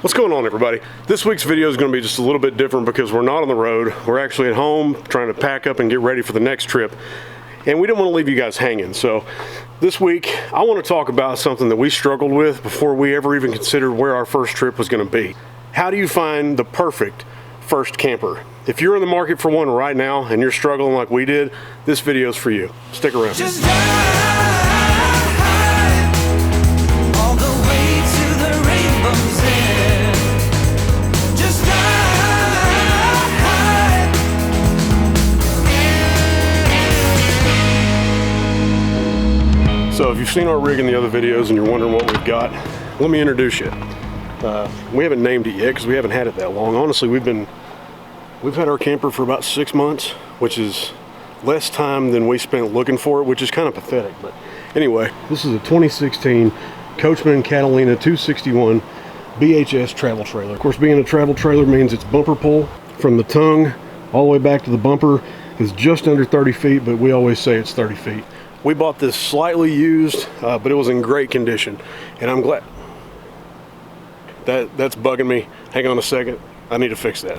What's going on, everybody? This week's video is going to be just a little bit different because we're not on the road. We're actually at home trying to pack up and get ready for the next trip. And we didn't want to leave you guys hanging. So this week, I want to talk about something that we struggled with before we ever even considered where our first trip was going to be. How do you find the perfect first camper? If you're in the market for one right now and you're struggling like we did, this video is for you. Stick around. So if you've seen our rig in the other videos and you're wondering what we've got, let me introduce you. We haven't named it yet because we haven't had it that long. Honestly, we've had our camper for about 6 months, which is less time than we spent looking for it, which is kind of pathetic. But anyway, this is a 2016 Coachmen Catalina 261 BHS travel trailer. Of course, being a travel trailer means its bumper pull from the tongue all the way back to the bumper is just under 30 feet, but we always say it's 30 feet. We bought this slightly used, but it was in great condition, and I'm glad. That's bugging me. Hang on a second. I need to fix that.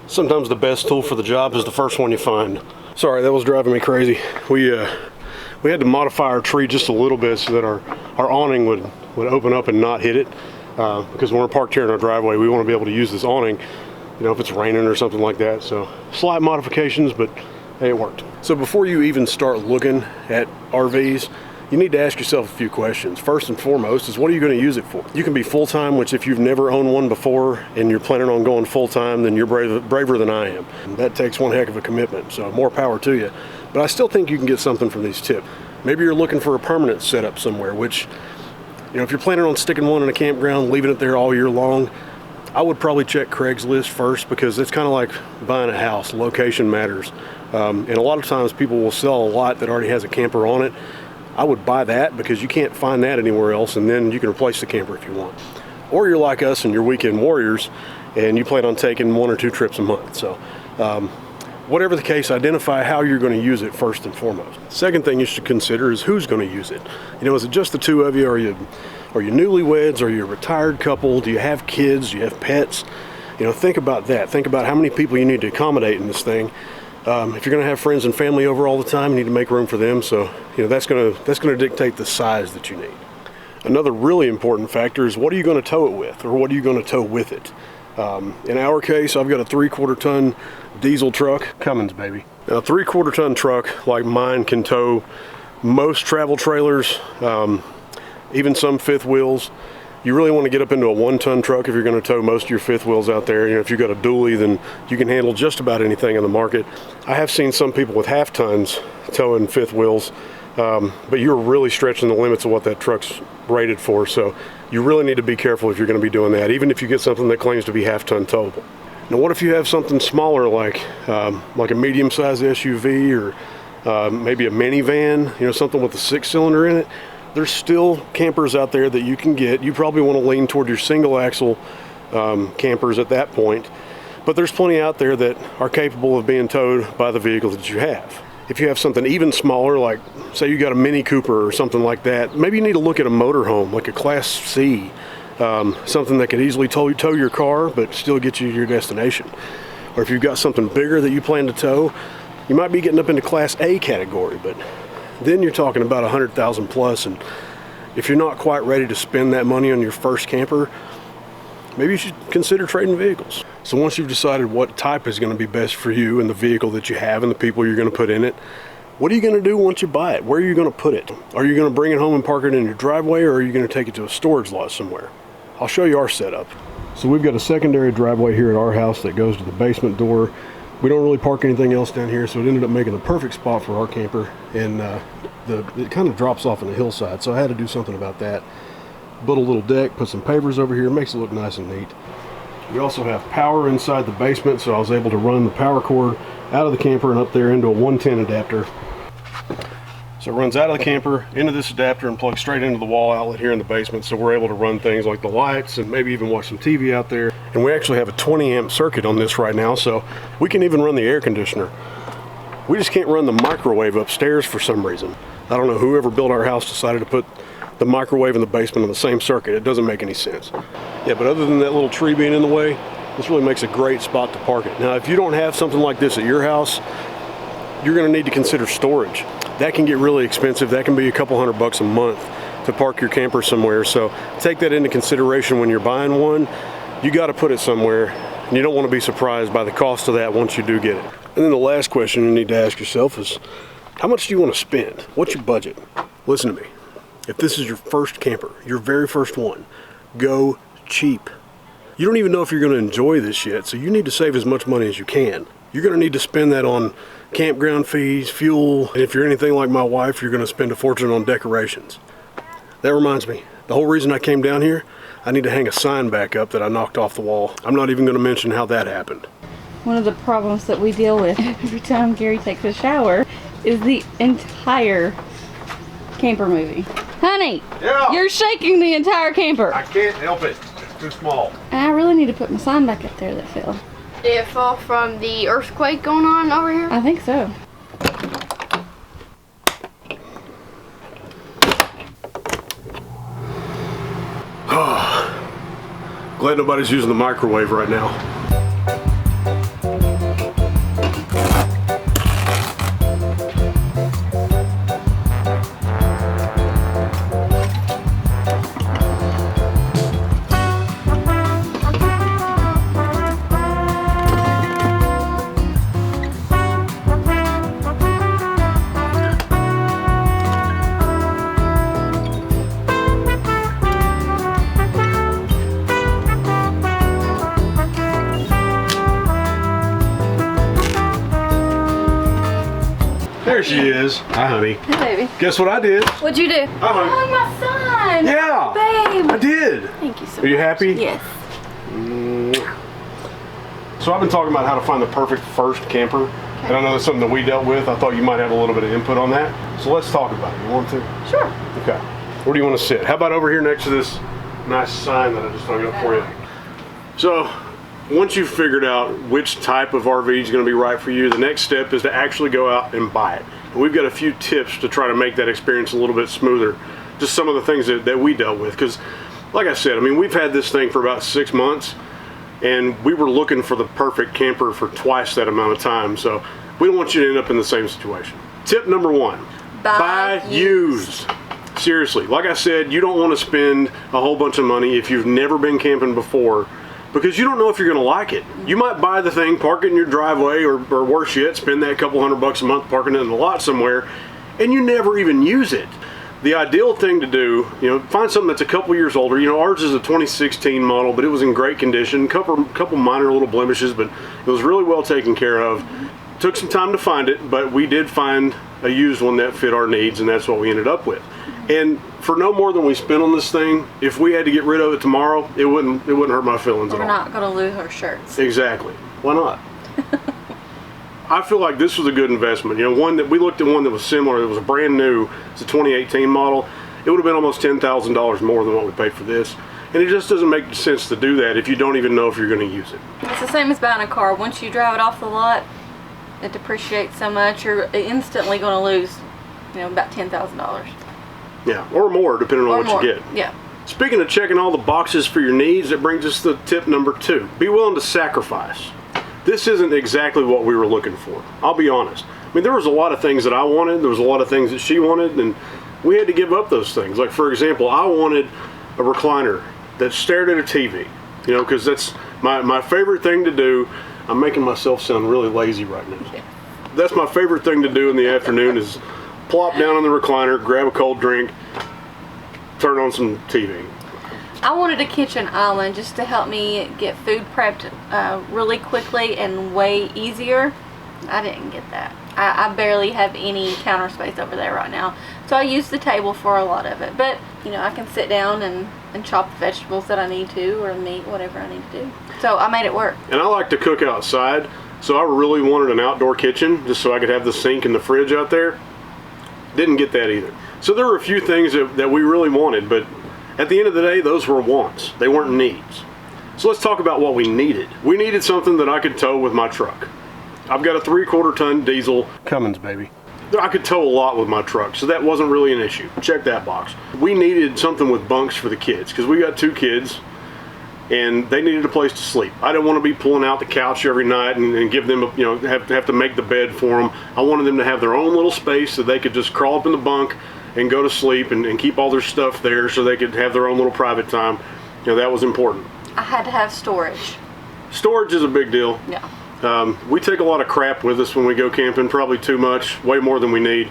Sometimes the best tool for the job is the first one you find. Sorry, that was driving me crazy. We had to modify our tree just a little bit so that our awning would open up and not hit it. Because when we're parked here in our driveway, we want to be able to use this awning, you know, if it's raining or something like that. So slight modifications, but hey, it worked. So before you even start looking at RVs, you need to ask yourself a few questions. First and foremost is, what are you going to use it for? You can be full-time, which if you've never owned one before and you're planning on going full-time, then you're braver than I am. That takes one heck of a commitment, so more power to you. But I still think you can get something from these tips. Maybe you're looking for a permanent setup somewhere, which, you know, if you're planning on sticking one in a campground, leaving it there all year long, I would probably check Craigslist first, because it's kind of like buying a house. Location matters. And a lot of times people will sell a lot that already has a camper on it. I would buy that because you can't find that anywhere else, and then you can replace the camper if you want. Or you're like us and you're weekend warriors and you plan on taking 1 or 2 trips a month. So whatever the case, identify how you're going to use it first and foremost. Second thing you should consider is who's going to use it. You know, is it just the two of you? Are you newlyweds? Are you a retired couple? Do you have kids? Do you have pets? You know, think about that. Think about how many people you need to accommodate in this thing. If you're going to have friends and family over all the time, you need to make room for them. So, you know, that's going to dictate the size that you need. Another really important factor is, what are you going to tow it with, or what are you going to tow with it? In our case, I've got a 3/4 ton diesel truck, Cummins baby. Now, a 3/4 ton truck like mine can tow most travel trailers, even some fifth wheels. You really want to get up into a 1-ton truck if you're going to tow most of your fifth wheels out there. You know, if you've got a dually, then you can handle just about anything in the market. I have seen some people with 1/2 tons towing fifth wheels, but you're really stretching the limits of what that truck's rated for. So you really need to be careful if you're going to be doing that, even if you get something that claims to be 1/2 ton towable. Now, what if you have something smaller, like a medium-sized SUV, or maybe a minivan? You know, something with a 6-cylinder in it. There's still campers out there that you can get. You probably want to lean toward your single axle campers at that point, but there's plenty out there that are capable of being towed by the vehicle that you have. If you have something even smaller, like say you got a Mini Cooper or something like that, maybe you need to look at a motorhome, like a Class C, something that could easily tow your car but still get you to your destination. Or if you've got something bigger that you plan to tow, you might be getting up into Class A category, but then you're talking about 100,000 plus, and if you're not quite ready to spend that money on your first camper, maybe you should consider trading vehicles. So once you've decided what type is going to be best for you and the vehicle that you have and the people you're going to put in it, what are you going to do once you buy it? Where are you going to put it? Are you going to bring it home and park it in your driveway, or are you going to take it to a storage lot somewhere? I'll show you our setup. So we've got a secondary driveway here at our house that goes to the basement door. We don't really park anything else down here, so it ended up making the perfect spot for our camper, and it kind of drops off on the hillside, so I had to do something about that. Built a little deck, put some pavers over here, makes it look nice and neat. We also have power inside the basement, so I was able to run the power cord out of the camper and up there into a 110 adapter. So it runs out of the camper into this adapter and plugs straight into the wall outlet here in the basement, so we're able to run things like the lights and maybe even watch some TV out there. And we actually have a 20 amp circuit on this right now, so we can even run the air conditioner. We just can't run the microwave upstairs for some reason. I don't know, whoever built our house decided to put the microwave in the basement on the same circuit. It doesn't make any sense. Yeah, but other than that little tree being in the way, this really makes a great spot to park it. Now, if you don't have something like this at your house, you're gonna need to consider storage. That can get really expensive. That can be a couple $100 a month to park your camper somewhere. So take that into consideration when you're buying one. You gotta put it somewhere, and you don't wanna be surprised by the cost of that once you do get it. And then the last question you need to ask yourself is, how much do you wanna spend? What's your budget? Listen to me. If this is your first camper, your very first one, go cheap. You don't even know if you're gonna enjoy this yet, so you need to save as much money as you can. You're gonna need to spend that on campground fees, fuel, and if you're anything like my wife, you're gonna spend a fortune on decorations. That reminds me, the whole reason I came down here, I need to hang a sign back up that I knocked off the wall. I'm not even gonna mention how that happened. One of the problems that we deal with every time Gary takes a shower is the entire camper movie. Honey, Yeah. You're shaking the entire camper. I can't help it, it's too small. And I really need to put my sign back up there that fell. Did it fall from the earthquake going on over here? I think so. Glad nobody's using the microwave right now. There she is. Hi, honey. Hey, baby. Guess what I did? What'd you do? Hi, honey. Oh, my son. Yeah. Babe. I did. Thank you so much. Are you happy? Yes. So I've been talking about how to find the perfect first camper, and I know that's something that we dealt with. I thought you might have a little bit of input on that. So let's talk about it. You want to? Sure. Okay. Where do you want to sit? How about over here next to this nice sign that I just hung up for you? So once you've figured out which type of RV is going to be right for you, the next step is to actually go out and buy it. And we've got a few tips to try to make that experience a little bit smoother. Just some of the things that we dealt with. Because like I said, I mean, we've had this thing for about 6 months, and we were looking for the perfect camper for twice that amount of time. So we don't want you to end up in the same situation. Tip number 1, buy used. Seriously, like I said, you don't want to spend a whole bunch of money if you've never been camping before, because you don't know if you're going to like it. You might buy the thing, park it in your driveway, or worse yet, spend that couple $100 a month parking it in the lot somewhere, and you never even use it. The ideal thing to do, find something that's a couple years older. Ours is a 2016 model, but it was in great condition. Couple minor little blemishes, but it was really well taken care of. Took some time to find it, but we did find a used one that fit our needs, and that's what we ended up with. And for no more than we spent on this thing, if we had to get rid of it tomorrow, it wouldn't hurt my feelings at all. We're not going to lose our shirts. Exactly. Why not? I feel like this was a good investment. One that we looked at, one that was similar. It was a brand new. It's a 2018 model. It would have been almost $10,000 more than what we paid for this. And it just doesn't make sense to do that if you don't even know if you're going to use it. It's the same as buying a car. Once you drive it off the lot, it depreciates so much, you're instantly going to lose, about $10,000. Yeah, or more, depending on what you get. Yeah. Speaking of checking all the boxes for your needs, that brings us to tip number 2. Be willing to sacrifice. This isn't exactly what we were looking for. I'll be honest. I mean, there was a lot of things that I wanted. There was a lot of things that she wanted, and we had to give up those things. Like, for example, I wanted a recliner that stared at a TV, because that's my favorite thing to do. I'm making myself sound really lazy right now. That's my favorite thing to do in the afternoon is plop down on the recliner, grab a cold drink, turn on some TV. I wanted a kitchen island just to help me get food prepped really quickly and way easier. I didn't get that. I barely have any counter space over there right now. So I use the table for a lot of it. But, you know, I can sit down and chop the vegetables that I need to, or the meat, whatever I need to do. So I made it work. And I like to cook outside, so I really wanted an outdoor kitchen just so I could have the sink and the fridge out there. Didn't get that either. So there were a few things that we really wanted, but at the end of the day, those were wants. They weren't needs. So let's talk about what we needed. We needed something that I could tow with my truck. I've got a 3/4 ton diesel Cummins, baby. I could tow a lot with my truck, so that wasn't really an issue. Check that box. We needed something with bunks for the kids, because we got 2 kids, and they needed a place to sleep. I didn't want to be pulling out the couch every night and give them, you know, have to make the bed for them. I wanted them to have their own little space so they could just crawl up in the bunk and go to sleep and keep all their stuff there so they could have their own little private time. You know, that was important. I had to have storage. Storage is a big deal. Yeah. We take a lot of crap with us when we go camping, probably too much, way more than we need.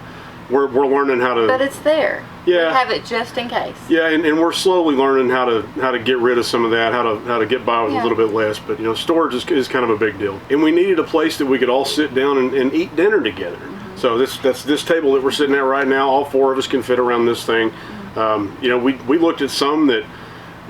We're learning how to... But it's there. Yeah. We have it just in case. Yeah, and we're slowly learning how to get rid of some of that, how to get by with a little bit less. But, you know, storage is kind of a big deal. And we needed a place that we could all sit down and eat dinner together. Mm-hmm. So that's this table that we're sitting at right now. All 4 of us can fit around this thing. Mm-hmm. You know, we looked at some that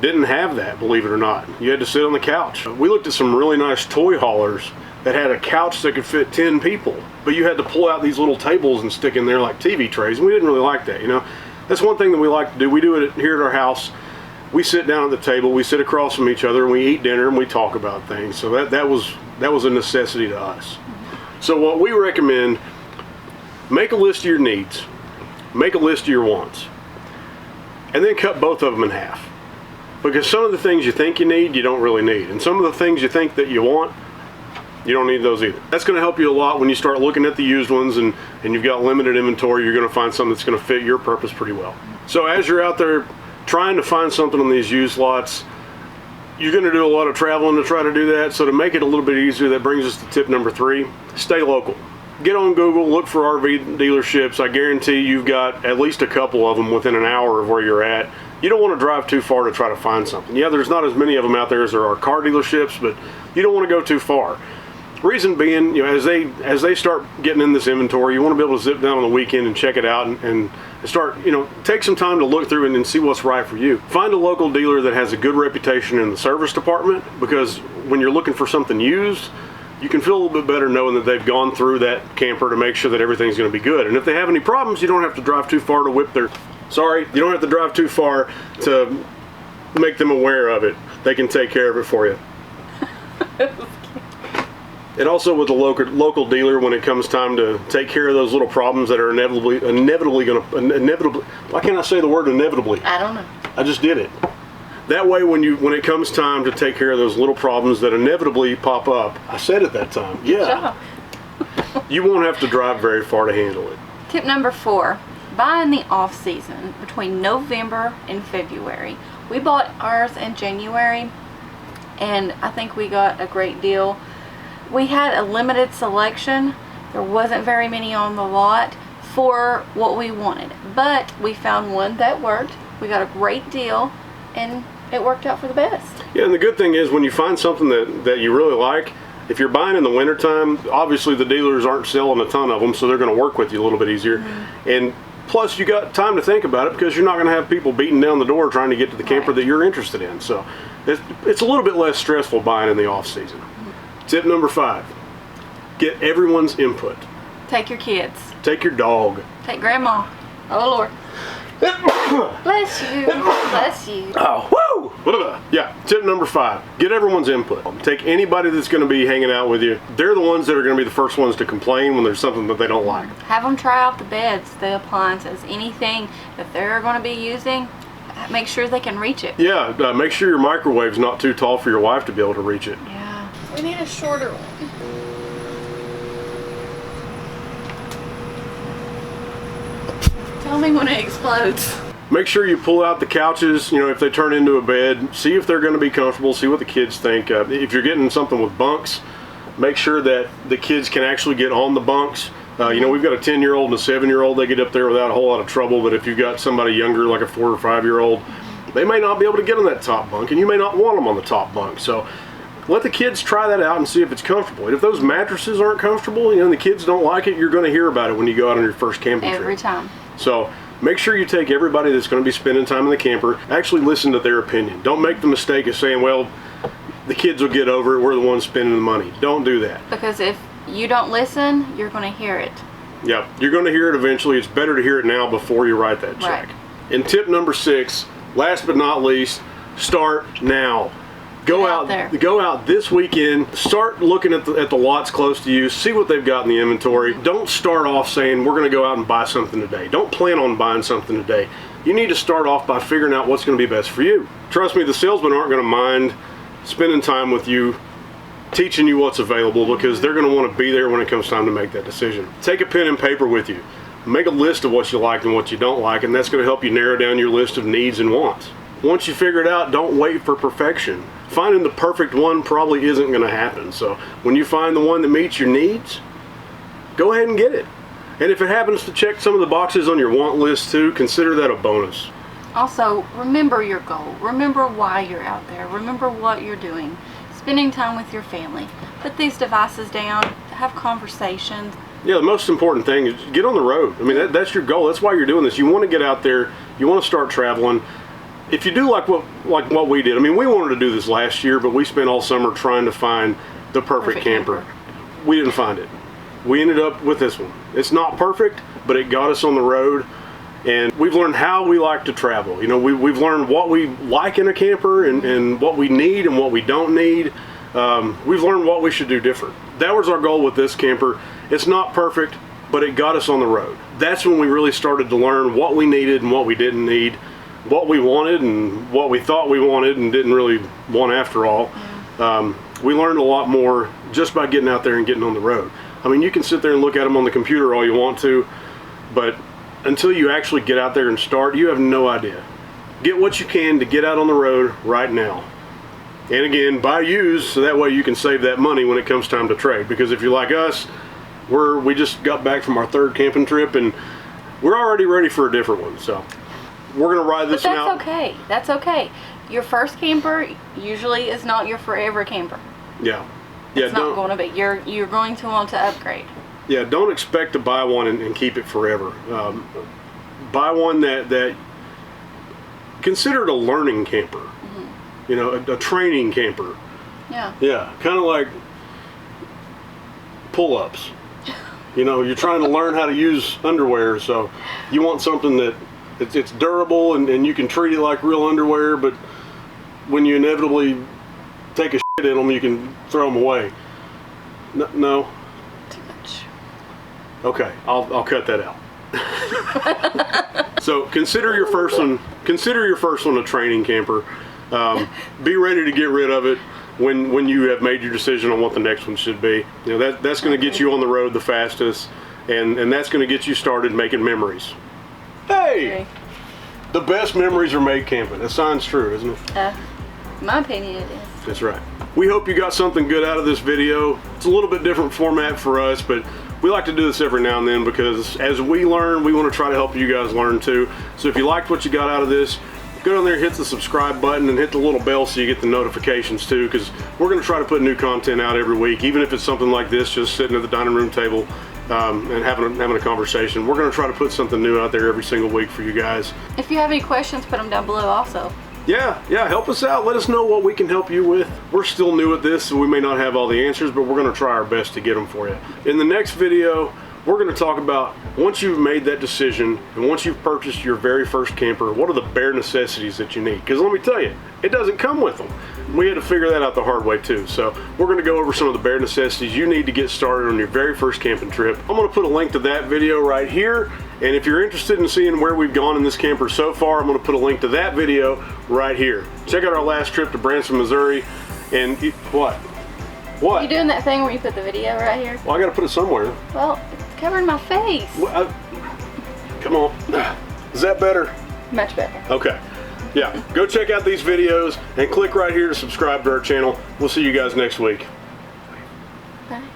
didn't have that, believe it or not. You had to sit on the couch. We looked at some really nice toy haulers that had a couch that could fit 10 people, but you had to pull out these little tables and stick in there like TV trays, and we didn't really like that, you know. That's one thing that we like to do. We do it here at our house. We sit down at the table, we sit across from each other, and we eat dinner and we talk about things. So that was a necessity to us. So what we recommend, make a list of your needs, make a list of your wants, and then cut both of them in half. Because some of the things you think you need, you don't really need. And some of the things you think that you want, you don't need those either. That's going to help you a lot when you start looking at the used ones and you've got limited inventory. You're going to find something that's going to fit your purpose pretty well. So as you're out there trying to find something on these used lots, you're going to do a lot of traveling to try to do that. So to make it a little bit easier, that brings us to tip number 3. Stay local. Get on Google, look for RV dealerships. I guarantee you've got at least a couple of them within an hour of where you're at. You don't want to drive too far to try to find something. Yeah, there's not as many of them out there as there are car dealerships, but you don't want to go too far. Reason being, you know, as they start getting in this inventory, you want to be able to zip down on the weekend and check it out and start, you know, take some time to look through and see what's right for you. Find a local dealer that has a good reputation in the service department, because when you're looking for something used, you can feel a little bit better knowing that they've gone through that camper to make sure that everything's going to be good. And if they have any problems, you don't have to drive too far to you don't have to drive too far to make them aware of it. They can take care of it for you. And also with the local dealer, when it comes time to take care of those little problems that are inevitably why can't I say the word inevitably? I don't know. I just did it. That way when it comes time to take care of those little problems that inevitably pop up, I said it that time. Yeah. You won't have to drive very far to handle it. Tip number 4, buy in the off season between November and February. We bought ours in January, and I think we got a great deal. We had a limited selection. There wasn't very many on the lot for what we wanted, but we found one that worked. We got a great deal, and it worked out for the best. Yeah, and the good thing is when you find something that you really like, if you're buying in the wintertime, obviously the dealers aren't selling a ton of them, so they're going to work with you a little bit easier. Mm-hmm. And plus you got time to think about it, because you're not going to have people beating down the door trying to get to the camper that you're interested in. So it's a little bit less stressful buying in the off season. Mm-hmm. Tip number 5, get everyone's input. Take your kids. Take your dog. Take grandma. Oh Lord. Bless you. Bless you. Oh, woo! Yeah, tip number 5. Get everyone's input. Take anybody that's going to be hanging out with you. They're the ones that are going to be the first ones to complain when there's something that they don't like. Have them try out the beds, the appliances, anything that they're going to be using. Make sure they can reach it. Yeah, make sure your microwave's not too tall for your wife to be able to reach it. Yeah. We need a shorter one. Tell me when it explodes. Make sure you pull out the couches, you know, if they turn into a bed. See if they're going to be comfortable. See what the kids think. If you're getting something with bunks, make sure that the kids can actually get on the bunks. You know, we've got a 10-year-old and a 7-year-old. They get up there without a whole lot of trouble. But if you've got somebody younger, like a 4 or 5-year-old, they may not be able to get on that top bunk, and you may not want them on the top bunk. So let the kids try that out and see if it's comfortable. And if those mattresses aren't comfortable, and the kids don't like it, you're going to hear about it when you go out on your first camping trip. Every time. So make sure you take everybody that's going to be spending time in the camper, actually listen to their opinion. Don't make the mistake of saying, well, the kids will get over it, we're the ones spending the money. Don't do that. Because if you don't listen, you're going to hear it. Yep, you're going to hear it eventually. It's better to hear it now before you write that check. Right. And tip number 6, last but not least, start now. Go out there. Go out this weekend. Start looking at the lots close to you. See what they've got in the inventory. Don't start off saying we're going to go out and buy something today. Don't plan on buying something today. You need to start off by figuring out what's going to be best for you. Trust me, the salesmen aren't going to mind spending time with you, teaching you what's available, because they're going to want to be there when it comes time to make that decision. Take a pen and paper with you. Make a list of what you like and what you don't like, and that's going to help you narrow down your list of needs and wants. Once you figure it out, don't wait for perfection. Finding the perfect one probably isn't going to happen. So when you find the one that meets your needs, go ahead and get it. And if it happens to check some of the boxes on your want list too, consider that a bonus. Also, remember your goal. Remember why you're out there. Remember what you're doing. Spending time with your family. Put these devices down. Have conversations. Yeah, the most important thing is get on the road. I mean, that's your goal. That's why you're doing this. You want to get out there. You want to start traveling. If you do like what we did, I mean, we wanted to do this last year, but we spent all summer trying to find the perfect camper. We didn't find it. We ended up with this one. It's not perfect, but it got us on the road, and we've learned how we like to travel. You know, we've learned what we like in a camper and what we need and what we don't need. We've learned what we should do different. That was our goal with this camper. It's not perfect, but it got us on the road. That's when we really started to learn what we needed and what we didn't need, what we wanted and what we thought we wanted and didn't really want after all. We learned a lot more just by getting out there and getting on the road. I mean, you can sit there and look at them on the computer all you want to, but until you actually get out there and start, you have no idea. Get what you can to get out on the road right now. And again, buy used so that way you can save that money when it comes time to trade. Because if you're like us, we just got back from our 3rd camping trip and we're already ready for a different one. So we're going to ride this one out. But that's okay. That's okay. Your first camper usually is not your forever camper. Yeah. It's not going to be. You're going to want to upgrade. Yeah, don't expect to buy one and keep it forever. Buy one that consider it a learning camper. You know, a training camper. Yeah. Yeah, kind of like pull-ups. You know, you're trying to learn how to use underwear, so you want something that it's durable and you can treat it like real underwear, but when you inevitably take a shit in them, you can throw them away. No? Too much. Okay, I'll cut that out. So consider your first one a training camper. Be ready to get rid of it when you have made your decision on what the next one should be. You know, that's going to get you on the road the fastest, and that's going to get you started making memories. Hey! The best memories are made camping. That sounds true, isn't it? In my opinion, it is. That's right. We hope you got something good out of this video. It's a little bit different format for us, but we like to do this every now and then because as we learn, we want to try to help you guys learn too. So if you liked what you got out of this, go down there, hit the subscribe button, and hit the little bell so you get the notifications too, because we're going to try to put new content out every week, even if it's something like this, just sitting at the dining room table and having a conversation. We're going to try to put something new out there every single week for you guys. If you have any questions, put them down below also. Yeah, help us out. Let us know what we can help you with. We're still new at this, so we may not have all the answers, but we're going to try our best to get them for you. In the next video, we're going to talk about once you've made that decision and once you've purchased your very first camper, what are the bare necessities that you need? Because let me tell you, it doesn't come with them. We had to figure that out the hard way too. So we're going to go over some of the bare necessities you need to get started on your very first camping trip. I'm going to put a link to that video right here. And if you're interested in seeing where we've gone in this camper so far, I'm going to put a link to that video right here. Check out our last trip to Branson, Missouri. And what? You doing that thing where you put the video right here? Well, I got to put it somewhere. Well, it's covering my face. Well, come on. Is that better? Much better. Okay. Yeah, go check out these videos and click right here to subscribe to our channel. We'll see you guys next week.